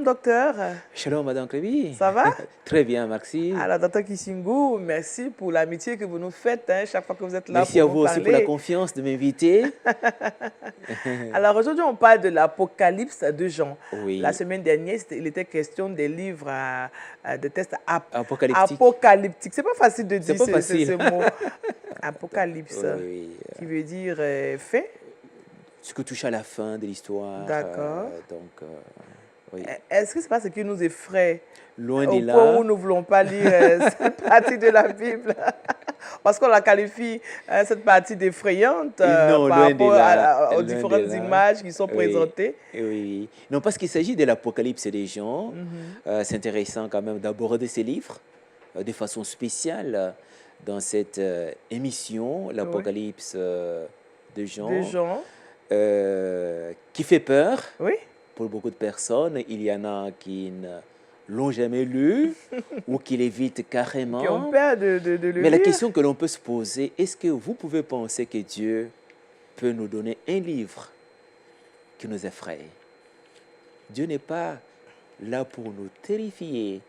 Shalom, docteur. Shalom, Madame Créby. Ça va? Très bien, merci. Alors, docteur Kishingu, merci pour l'amitié que vous nous faites chaque fois que vous êtes là Merci à pour vous nous aussi pour la parler. confiance de m'inviter. Alors, aujourd'hui, on parle de l'Apocalypse de Jean. Oui. La semaine dernière, il était question des livres de tests Apocalyptique. apocalyptiques. C'est pas facile de C'est dire pas facile. ce mot. Apocalypse, Oui. qui veut dire fin. Ce qui touche à la fin de l'histoire. D'accord. Oui. Est-ce que c'est pas ce qui nous effraie Loin au de point là. où nous ne voulons pas lire cette partie de la Bible parce qu'on la qualifie, cette partie d'effrayante Non, par loin de rapport là. aux Loin de différentes là. images qui sont Oui. présentées. Oui. Non, parce qu'il s'agit de l'Apocalypse des gens. C'est intéressant quand même d'aborder ces livres de façon spéciale dans cette émission, l'Apocalypse de Jean. De Jean. Qui fait peur Oui. pour beaucoup de personnes. Il y en a qui ne l'ont jamais lu ou qui l'évitent carrément. Qui ont peur de le Mais la lire. question que l'on peut se poser, est-ce que vous pouvez penser que Dieu peut nous donner un livre qui nous effraie? Dieu n'est pas là pour nous terrifier,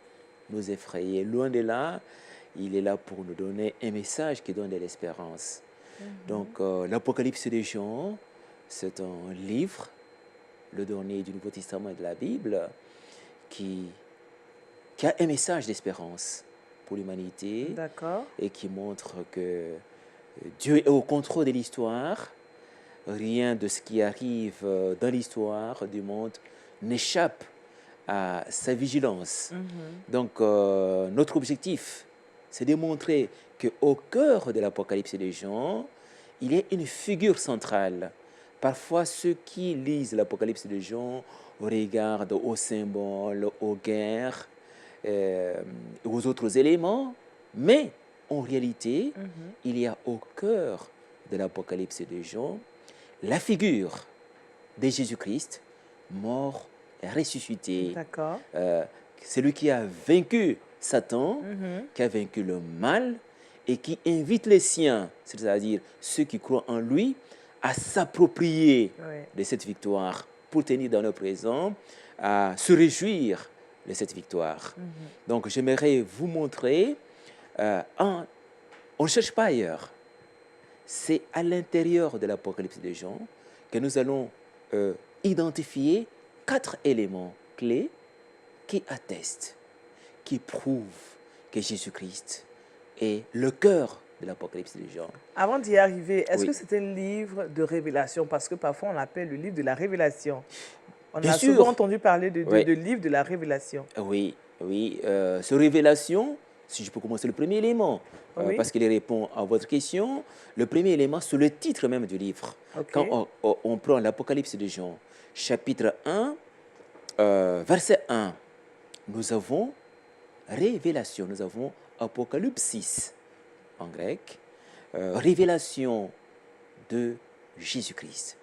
nous effrayer. Loin de là, il est là pour nous donner un message qui donne de l'espérance. Donc, l'Apocalypse des Jean, c'est un livre, le dernier du Nouveau Testament et de la Bible, qui a un message d'espérance pour l'humanité. D'accord. Et qui montre que Dieu est au contrôle de l'histoire. Rien de ce qui arrive dans l'histoire du monde n'échappe à sa vigilance. Donc, notre objectif, c'est de montrer qu'au cœur de l'Apocalypse des Jean, il y a une figure centrale. Parfois, ceux qui lisent l'Apocalypse des Jean regardent aux symboles, aux guerres, aux autres éléments, mais en réalité, il y a au cœur de l'Apocalypse de Jean la figure de Jésus-Christ, mort et ressuscité. D'accord. Celui qui a vaincu Satan, qui a vaincu le mal et qui invite les siens, c'est-à-dire ceux qui croient en lui, à s'approprier de cette victoire pour tenir dans le présent, à se réjouir de cette victoire. Donc, j'aimerais vous montrer, on ne cherche pas ailleurs, c'est à l'intérieur de l'Apocalypse de Jean que nous allons identifier 4 éléments clés qui attestent, qui prouvent que Jésus-Christ est le cœur de l'Apocalypse de Jean. Avant d'y arriver, est-ce Oui. que c'est un livre de révélation? Parce que parfois, on l'appelle le livre de la révélation. On Bien a sûr. souvent entendu parler de Oui. livre de la révélation. Oui, oui. Ce révélation, si je peux commencer le premier élément, Oui. parce qu'il répond à votre question, le premier élément, c'est le titre même du livre. Ok. Quand on prend l'Apocalypse de Jean, chapitre 1, verset 1, nous avons révélation, nous avons apocalypsis en grec, révélation de Jésus-Christ.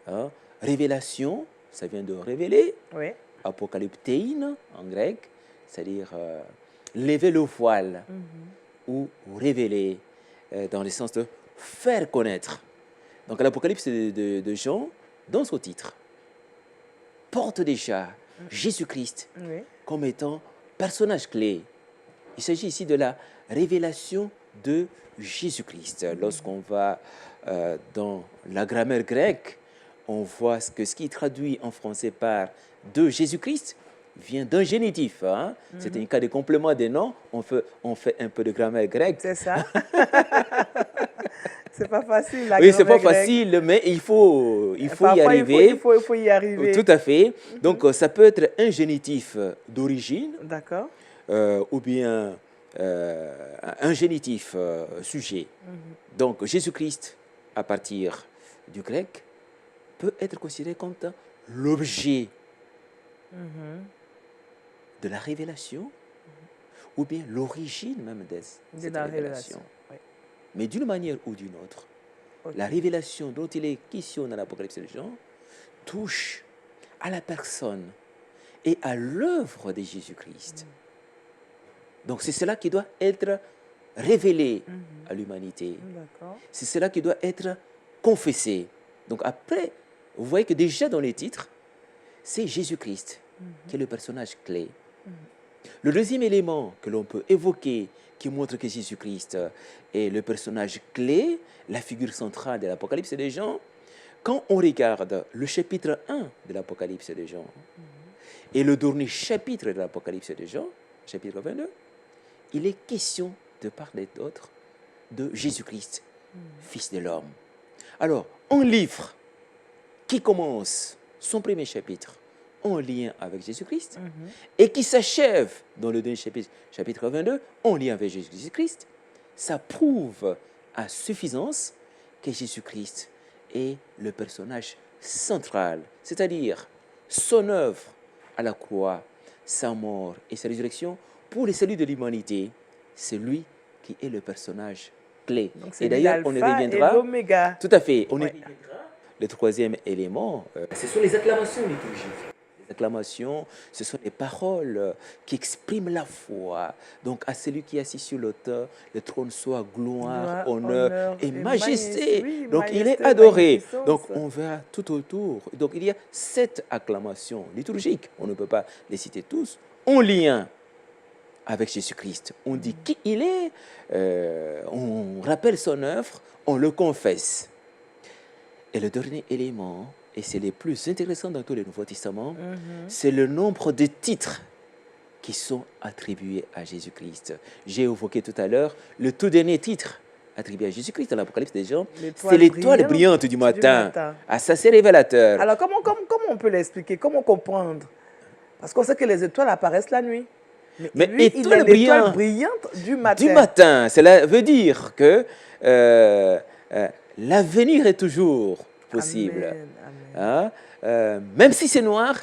Hein, révélation, ça vient de révéler, Oui. apocalyptein en grec, c'est-à-dire lever le voile ou révéler dans le sens de faire connaître. Donc l'Apocalypse de Jean, dans son titre, porte déjà Jésus-Christ Oui. comme étant personnage clé. Il s'agit ici de la révélation de Jésus-Christ. Lorsqu'on va dans la grammaire grecque, on voit que ce qui est traduit en français par de Jésus-Christ vient d'un génitif. Hein? C'est un cas de complément des noms. On fait un peu de grammaire grecque. C'est ça. C'est pas facile. Oui, c'est pas facile, mais il faut y arriver. Il faut y arriver. Tout à fait. Donc, ça peut être un génitif d'origine. D'accord. Ou bien un génitif sujet. Donc, Jésus-Christ, à partir du grec, peut être considéré comme l'objet de la révélation, ou bien l'origine même de cette révélation. Oui. Mais d'une manière ou d'une autre, la révélation dont il est question dans l'Apocalypse de Jean touche à la personne et à l'œuvre de Jésus-Christ. Donc c'est cela qui doit être révélé à l'humanité. C'est cela qui doit être confessé. Donc après, vous voyez que déjà dans les titres, c'est Jésus-Christ qui est le personnage clé. Le deuxième élément que l'on peut évoquer qui montre que Jésus-Christ est le personnage clé, la figure centrale de l'Apocalypse de Jean, quand on regarde le chapitre 1 de l'Apocalypse de Jean et le dernier chapitre de l'Apocalypse de Jean, chapitre 22, il est question de part et d'autre de Jésus-Christ, Fils de l'homme. Alors, un livre qui commence son premier chapitre en lien avec Jésus-Christ et qui s'achève dans le dernier chapitre, chapitre 22, en lien avec Jésus-Christ, ça prouve à suffisance que Jésus-Christ est le personnage central, c'est-à-dire son œuvre à la croix, sa mort et sa résurrection pour le salut de l'humanité, c'est lui qui est le personnage clé. Donc, Et d'ailleurs, on y reviendra. Et l'oméga. Tout à fait. On y reviendra. Le troisième élément, ce sont les acclamations liturgiques. Les acclamations, ce sont les paroles qui expriment la foi. Donc, à celui qui est assis sur l'autel, le trône soit gloire, honneur et majesté. Oui, donc, majesté, il est adoré. magnificence. Donc, on verra tout autour. Donc, il y a 7 acclamations liturgiques. On ne peut pas les citer tous. En lien avec Jésus-Christ. On dit qui il est, on rappelle son œuvre, on le confesse. Et le dernier élément, et c'est le plus intéressant dans tout le Nouveau Testament, c'est le nombre de titres qui sont attribués à Jésus-Christ. J'ai évoqué tout à l'heure le tout dernier titre attribué à Jésus-Christ dans l'Apocalypse des gens, c'est l'étoile brillante du matin. Ah, ça, c'est révélateur. Alors, comment on peut l'expliquer? Comment comprendre? Parce qu'on sait que les étoiles apparaissent la nuit. Mais lui, étoile il a l'étoile brillante du matin. Du matin, cela veut dire que l'avenir est toujours possible. Amen, Hein? Même si c'est noir,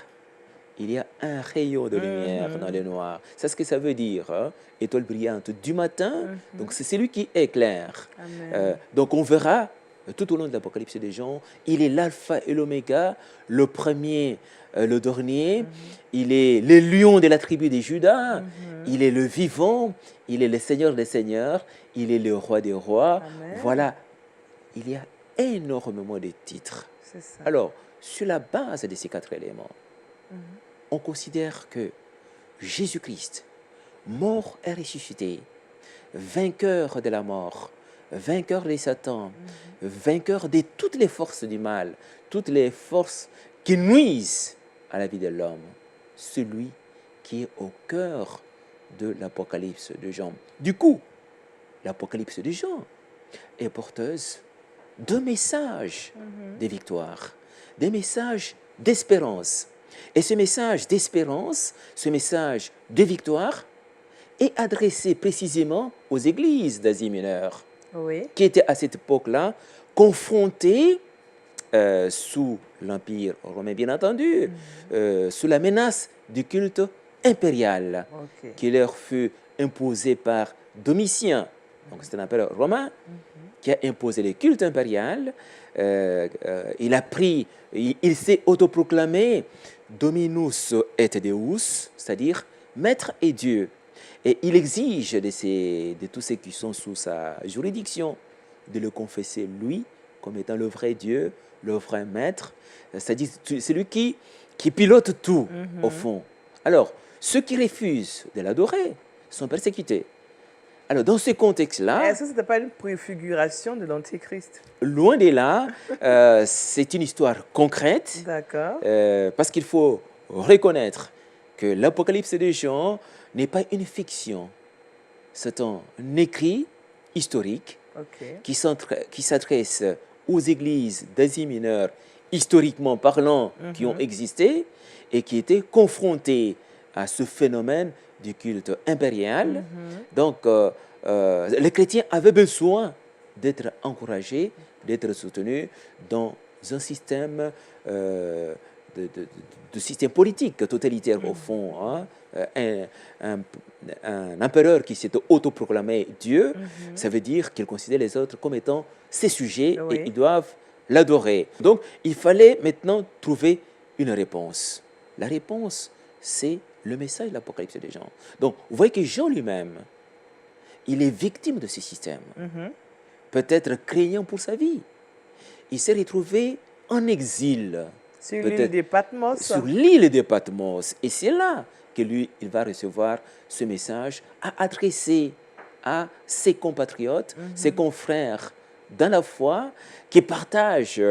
il y a un rayon de lumière dans le noir. C'est ce que ça veut dire. Hein? Étoile brillante du matin, donc c'est celui qui éclaire. Donc on verra tout au long de l'Apocalypse des gens, il est l'alpha et l'oméga, le premier, le dernier. Il est le lion de la tribu des Judas. Il est le vivant. Il est le Seigneur des seigneurs. Il est le roi des rois. Amen. Voilà. Il y a énormément de titres. C'est ça. Alors, sur la base de ces 4 éléments, on considère que Jésus-Christ, mort et ressuscité, vainqueur de la mort, vainqueur de Satan, vainqueur de toutes les forces du mal, toutes les forces qui nuisent à la vie de l'homme, celui qui est au cœur de l'Apocalypse de Jean. Du coup, l'Apocalypse de Jean est porteuse de messages de victoire, des messages d'espérance. Et ce message d'espérance, ce message de victoire, est adressé précisément aux églises d'Asie mineure, qui étaient à cette époque-là confrontées sous l'Empire romain, bien entendu, sous la menace du culte impérial qui leur fut imposé par Domitien. Donc c'est un empereur romain qui a imposé le culte impérial. Il s'est autoproclamé Dominus et Deus, c'est-à-dire maître et Dieu. Et il exige de tous ceux qui sont sous sa juridiction de le confesser lui comme étant le vrai Dieu, le vrai maître, c'est-à-dire celui qui pilote tout au fond. Alors, ceux qui refusent de l'adorer sont persécutés. Alors, dans ce contexte-là... Est-ce que ce n'était pas une préfiguration de l'Antéchrist? Loin de là, c'est une histoire concrète. D'accord. Parce qu'il faut reconnaître que l'Apocalypse de Jean n'est pas une fiction. C'est un écrit historique qui s'adresse aux églises d'Asie mineure, historiquement parlant, qui ont existé et qui étaient confrontées à ce phénomène du culte impérial. Donc, les chrétiens avaient besoin d'être encouragés, d'être soutenus dans un système, de système politique totalitaire au fond. Hein. Un empereur qui s'est autoproclamé Dieu, ça veut dire qu'il considère les autres comme étant ses sujets et ils doivent l'adorer. Donc, il fallait maintenant trouver une réponse. La réponse, c'est le message de l'Apocalypse des Jean. Donc, vous voyez que Jean lui-même, il est victime de ce système. Peut-être craignant pour sa vie. Il s'est retrouvé en exil. Sur l'île de Patmos. Sur l'île de Patmos. Et c'est là que lui, il va recevoir ce message à adresser à ses compatriotes, ses confrères dans la foi, qui partagent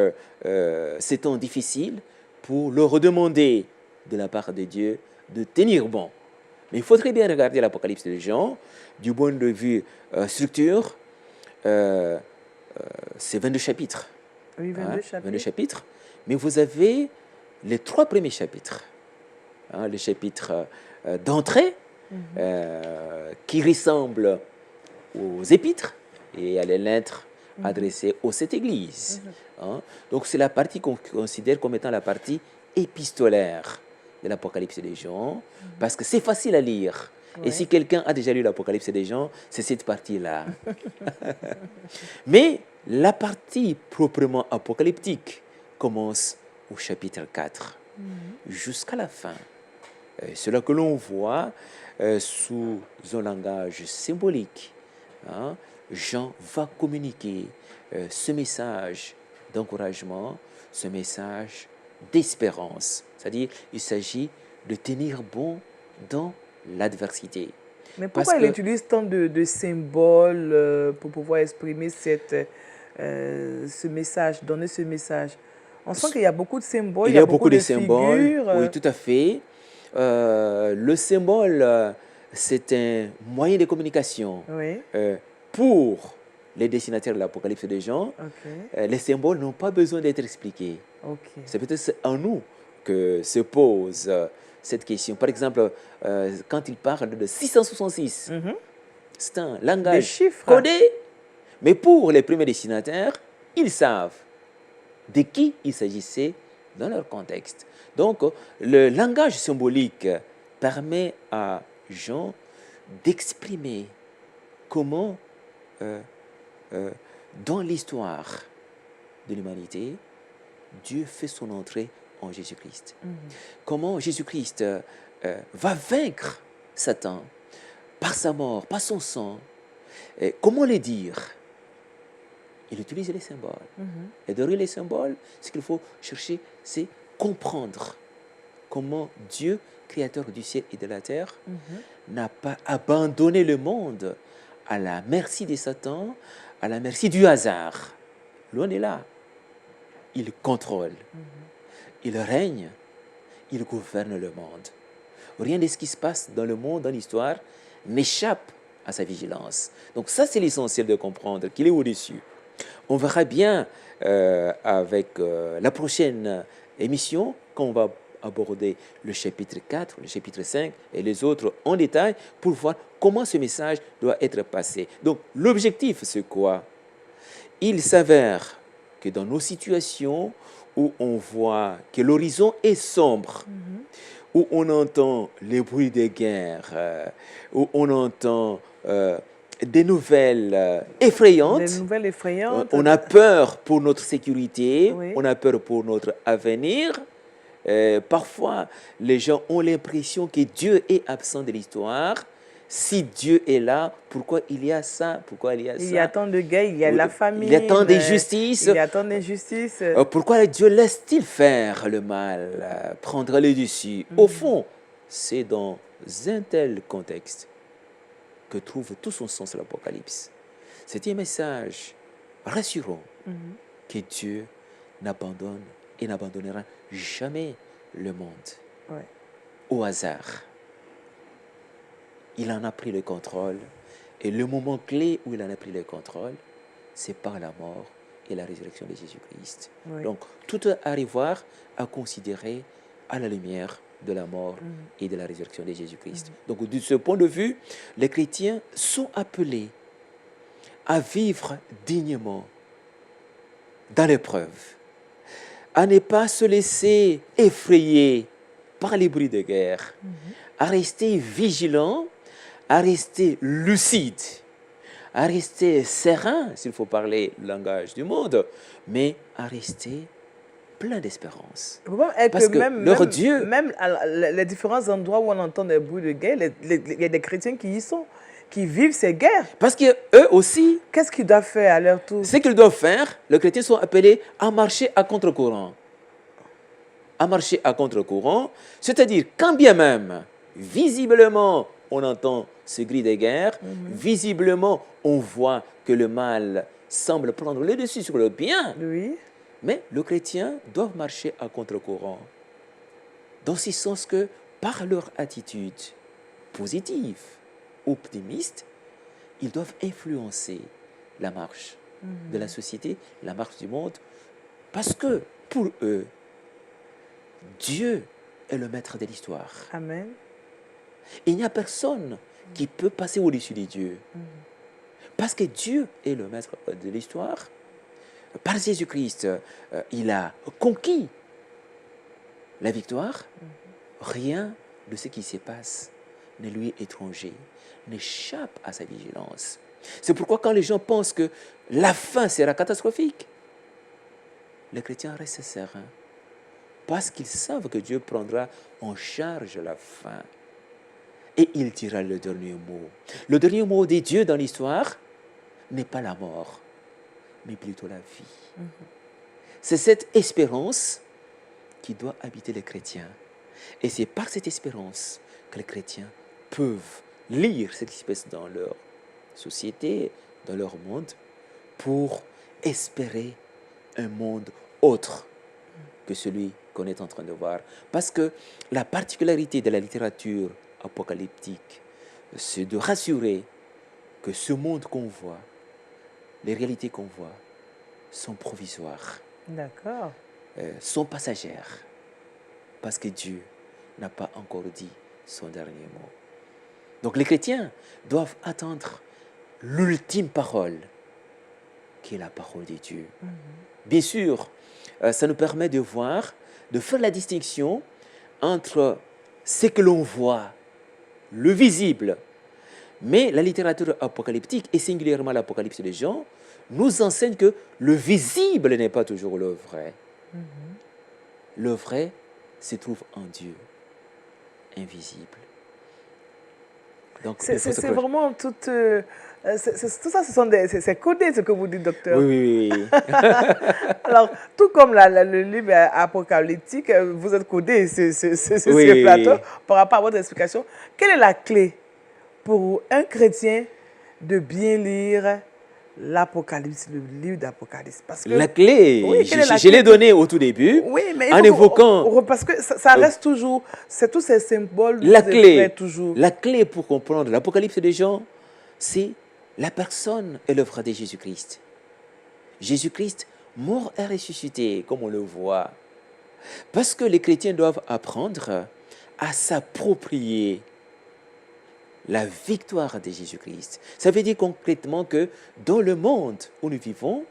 ces temps difficiles pour leur demander de la part de Dieu de tenir bon. Mais il faudrait bien regarder l'Apocalypse de Jean du point de vue structure. C'est 22 chapitres. Oui, 22 chapitres. 22 chapitres. Mais vous avez les 3 premiers chapitres. Le chapitre d'entrée, qui ressemble aux épîtres et à les lettres adressées aux 7 églises. Donc c'est la partie qu'on considère comme étant la partie épistolaire de l'Apocalypse des Jean, parce que c'est facile à lire. Et si quelqu'un a déjà lu l'Apocalypse des Jean, c'est cette partie-là. Mais la partie proprement apocalyptique commence au chapitre 4, jusqu'à la fin. C'est là que l'on voit sous un langage symbolique. Jean va communiquer ce message d'encouragement, ce message d'espérance. C'est-à-dire, il s'agit de tenir bon dans l'adversité. Mais pourquoi il utilise tant de symboles pour pouvoir exprimer ce message, donner ce message? On sent qu'il y a beaucoup de symboles, il y a beaucoup de symboles, figures. Oui, tout à fait. Le symbole, c'est un moyen de communication. Oui. Pour les destinataires de l'Apocalypse des Jean, les symboles n'ont pas besoin d'être expliqués. C'est peut-être en nous que se pose cette question. Par exemple, quand il parle de 666, c'est un langage codé, mais pour les premiers destinataires, ils savent de qui il s'agissait dans leur contexte. Donc, le langage symbolique permet à Jean d'exprimer comment, dans l'histoire de l'humanité, Dieu fait son entrée en Jésus-Christ. Comment Jésus-Christ va vaincre Satan par sa mort, par son sang. Et comment le dire? Il utilise les symboles. Et derrière les symboles, ce qu'il faut chercher, c'est comprendre comment Dieu, créateur du ciel et de la terre, n'a pas abandonné le monde à la merci de Satan, à la merci du hasard. Loin de là. Il contrôle, il règne, il gouverne le monde. Rien de ce qui se passe dans le monde, dans l'histoire, n'échappe à sa vigilance. Donc ça, c'est l'essentiel de comprendre qu'il est au-dessus. On verra bien avec la prochaine émission, quand on va aborder le chapitre 4, le chapitre 5 et les autres en détail pour voir comment ce message doit être passé. Donc l'objectif, c'est quoi? Il s'avère que dans nos situations où on voit que l'horizon est sombre, où on entend les bruits des guerres, où on entend des nouvelles effrayantes. Des nouvelles effrayantes. On a peur pour notre sécurité, on a peur pour notre avenir. Parfois, les gens ont l'impression que Dieu est absent de l'histoire. Si Dieu est là, pourquoi il y a ça? Pourquoi il y a ça? Il y a tant de guerres, il y a la famine. Il y a tant d'injustices. Il y a tant d'injustices. Pourquoi Dieu laisse-t-il faire le mal, prendre le dessus? Au fond, c'est dans un tel contexte que trouve tout son sens l'Apocalypse. C'est un message rassurant que Dieu n'abandonne et n'abandonnera jamais le monde au hasard. Il en a pris le contrôle et le moment clé où il en a pris le contrôle, c'est par la mort et la résurrection de Jésus-Christ. Donc, tout a à voir, à considérer à la lumière de la mort et de la résurrection de Jésus-Christ. Donc, de ce point de vue, les chrétiens sont appelés à vivre dignement dans l'épreuve, à ne pas se laisser effrayer par les bruits de guerre, à rester vigilant, à rester lucide, à rester serein, s'il faut parler le langage du monde, mais à rester plein d'espérance. Parce que leur Dieu... Même les différents endroits où on entend des bruits de guerre, il y a des chrétiens qui y sont, qui vivent ces guerres. Parce qu'eux aussi... Qu'est-ce qu'ils doivent faire à leur tour? Ce qu'ils doivent faire, les chrétiens sont appelés à marcher à contre-courant. à marcher à contre-courant, c'est-à-dire quand bien même, visiblement, on entend ce cri de guerre, visiblement, on voit que le mal semble prendre le dessus sur le bien, Oui. mais le chrétien doit marcher à contre-courant. Dans ce sens que, par leur attitude positive, optimiste, ils doivent influencer la marche de la société, la marche du monde, parce que pour eux, Dieu est le maître de l'histoire. Amen. Il n'y a personne qui peut passer au-dessus de Dieu. Parce que Dieu est le maître de l'histoire. Par Jésus-Christ, il a conquis la victoire. Rien de ce qui se passe ne lui est étranger, n'échappe à sa vigilance. C'est pourquoi quand les gens pensent que la fin sera catastrophique, les chrétiens restent sereins. Parce qu'ils savent que Dieu prendra en charge la fin. Et il dira le dernier mot. Le dernier mot de Dieu dans l'histoire n'est pas la mort, mais plutôt la vie. C'est cette espérance qui doit habiter les chrétiens. Et c'est par cette espérance que les chrétiens peuvent lire ce qui se passe dans leur société, dans leur monde, pour espérer un monde autre que celui qu'on est en train de voir. Parce que la particularité de la littérature apocalyptique, c'est de rassurer que ce monde qu'on voit, les réalités qu'on voit, sont provisoires, D'accord. sont passagères, parce que Dieu n'a pas encore dit son dernier mot. Donc les chrétiens doivent attendre l'ultime parole, qui est la parole de Dieu. Bien sûr, ça nous permet de voir, de faire la distinction entre ce que l'on voit, le visible, mais la littérature apocalyptique, et singulièrement l'Apocalypse de Jean, nous enseigne que le visible n'est pas toujours le vrai. Le vrai se trouve en Dieu, invisible. Donc, C'est vraiment tout... tout ça, c'est codé, ce que vous dites, docteur. Oui. Alors, tout comme le livre apocalyptique, vous êtes codé sur ce plateau par rapport à votre explication. Quelle est la clé pour un chrétien de bien lire l'Apocalypse, le livre d'Apocalypse? La clé, oui, je l'ai donnée au tout début, mais en évoquant... parce que ça reste toujours, c'est tous ces symboles. La clé toujours. Pour comprendre l'Apocalypse de Jean, c'est la personne et l'œuvre de Jésus-Christ. Jésus-Christ, mort et ressuscité, comme on le voit. Parce que les chrétiens doivent apprendre à s'approprier la victoire de Jésus-Christ. Ça veut dire concrètement que dans le monde où nous vivons,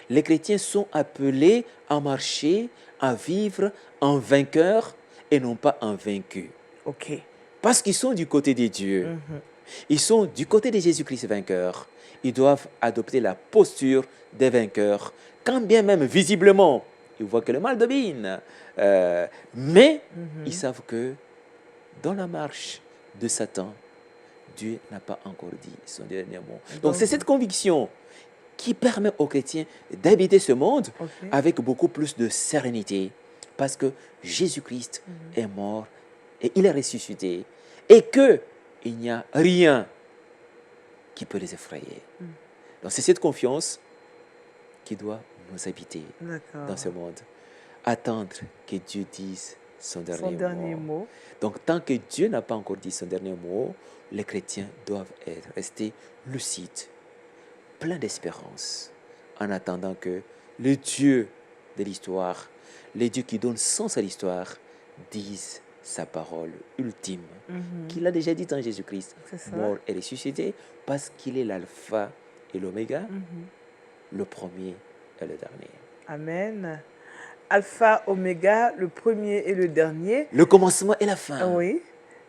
les chrétiens sont appelés à marcher, à vivre en vainqueurs et non pas en vaincus. Ok. Parce qu'ils sont du côté de Dieu. Ils sont du côté de Jésus-Christ vainqueur. Ils doivent adopter la posture des vainqueurs. Quand bien même visiblement, ils voient que le mal domine. Mais ils savent que dans la marche de Satan, Dieu n'a pas encore dit son dernier mot. Donc c'est cette conviction qui permet aux chrétiens d'habiter ce monde avec beaucoup plus de sérénité. Parce que Jésus-Christ est mort et il est ressuscité. Et qu'il n'y a rien qui peut les effrayer. Donc c'est cette confiance qui doit nous habiter dans ce monde. Attendre que Dieu dise son dernier mot. Donc tant que Dieu n'a pas encore dit son dernier mot, les chrétiens doivent rester lucides, pleins d'espérance, en attendant que le Dieu de l'histoire, le Dieu qui donne sens à l'histoire, dise sa parole ultime, qu'il a déjà dit en Jésus-Christ, mort et ressuscité, parce qu'il est l'alpha et l'oméga, le premier et le dernier. Amen. Alpha, oméga, le premier et le dernier. Le commencement et la fin. Oui.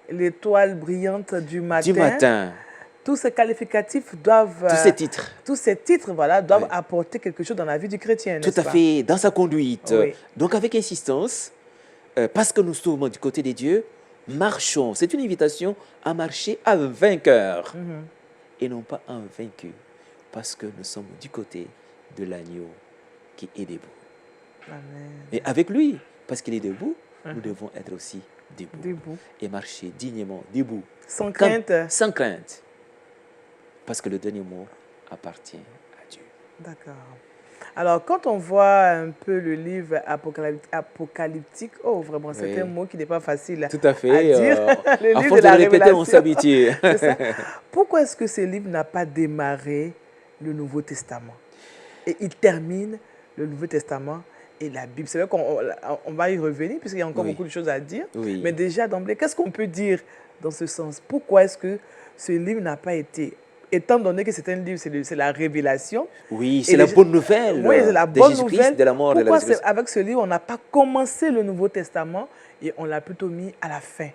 L'étoile brillante du matin. Du matin. Tous ces qualificatifs doivent... Tous ces titres, voilà, doivent apporter quelque chose dans la vie du chrétien, Tout à fait, dans sa conduite. Oui. Donc avec insistance, parce que nous sommes du côté de Dieu, marchons. C'est une invitation à marcher à vainqueur et non pas à vaincu, parce que nous sommes du côté de l'agneau qui est debout. Amen. Et avec lui, parce qu'il est debout, nous devons être aussi debout. Debout. Et marcher dignement, debout. Sans crainte. Sans crainte. Parce que le dernier mot appartient à Dieu. D'accord. Alors, quand on voit un peu le livre apocalyptique, oh, vraiment, c'est un mot qui n'est pas facile Tout à fait. à dire. Le À livre force de la de répéter, on Révélation. s'habitue. C'est ça. Pourquoi est-ce que ce livre n'a pas démarré le Nouveau Testament? Et il termine le Nouveau Testament et la Bible. C'est vrai qu'on va y revenir, puisqu'il y a encore beaucoup de choses à dire. Oui. Mais déjà, d'emblée, qu'est-ce qu'on peut dire dans ce sens? Pourquoi est-ce que ce livre n'a pas été... Étant donné que c'est un livre, c'est la révélation. Oui, c'est la bonne nouvelle. Oui, c'est la bonne nouvelle. De la mort Pourquoi de la résurrection. avec ce livre, on n'a pas commencé le Nouveau Testament et on l'a plutôt mis à la fin?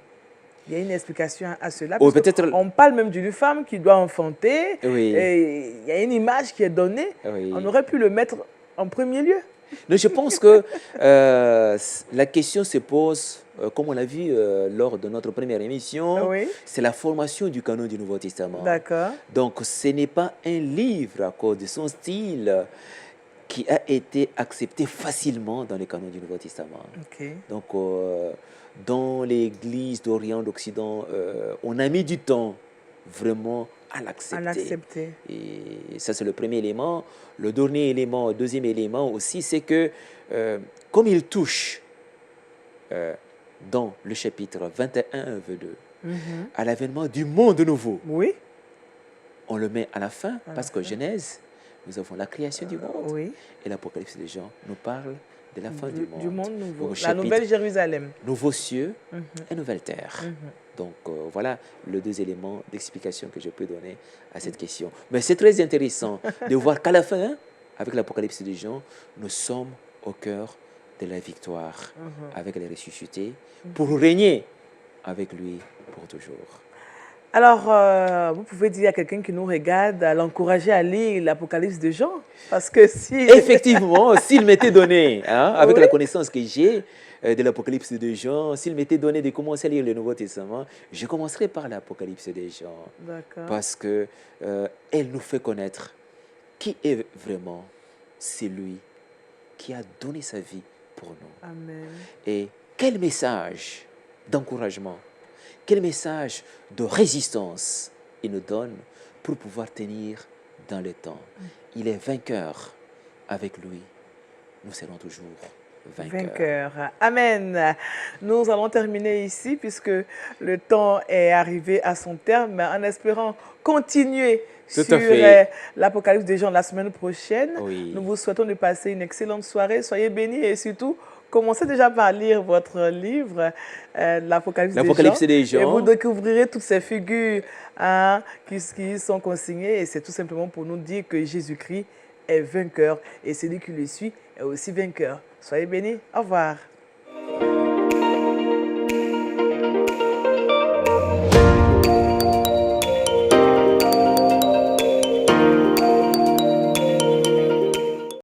Il y a une explication à cela. Oh, on parle même d'une femme qui doit enfanter. Oui. Et il y a une image qui est donnée. Oui. On aurait pu le mettre en premier lieu. Mais je pense que la question se pose, comme on l'a vu lors de notre première émission, c'est la formation du canon du Nouveau Testament. D'accord. Donc, ce n'est pas un livre à cause de son style qui a été accepté facilement dans les canons du Nouveau Testament. Okay. Donc, dans l'Église d'Orient, d'Occident, on a mis du temps vraiment à l'accepter. Et ça, c'est le premier élément. Le deuxième élément aussi, c'est que comme il touche dans le chapitre 21, verset 2, à l'avènement du monde nouveau, on le met à la fin parce que Genèse, nous avons la création du monde et l'Apocalypse de Jean nous parle de la fin du monde. Du monde nouveau, Donc, la nouvelle Jérusalem. Nouveaux cieux et nouvelle terre. Donc, voilà les deux éléments d'explication que je peux donner à cette question. Mais c'est très intéressant de voir qu'à la fin, avec l'Apocalypse de Jean, nous sommes au cœur de la victoire avec les ressuscités pour régner avec lui pour toujours. Alors, vous pouvez dire à quelqu'un qui nous regarde, à l'encourager à lire l'Apocalypse de Jean, parce que si... Effectivement, s'il m'était donné, avec la connaissance que j'ai de l'Apocalypse de Jean, s'il m'était donné de commencer à lire le Nouveau Testament, je commencerai par l'Apocalypse de Jean. Parce que elle nous fait connaître qui est vraiment celui qui a donné sa vie pour nous. Amen. Et quel message d'encouragement, quel message de résistance il nous donne pour pouvoir tenir dans le temps. Il est vainqueur. Avec lui, nous serons toujours vainqueurs. Amen. Nous allons terminer ici puisque le temps est arrivé à son terme en espérant continuer sur l'Apocalypse de Jean la semaine prochaine. Nous vous souhaitons de passer une excellente soirée. Soyez bénis et surtout, commencez déjà par lire votre livre, l'Apocalypse de Jean. Et vous découvrirez toutes ces figures qui sont consignées. Et c'est tout simplement pour nous dire que Jésus-Christ est vainqueur et celui qui le suit est aussi vainqueur. Soyez bénis. Au revoir.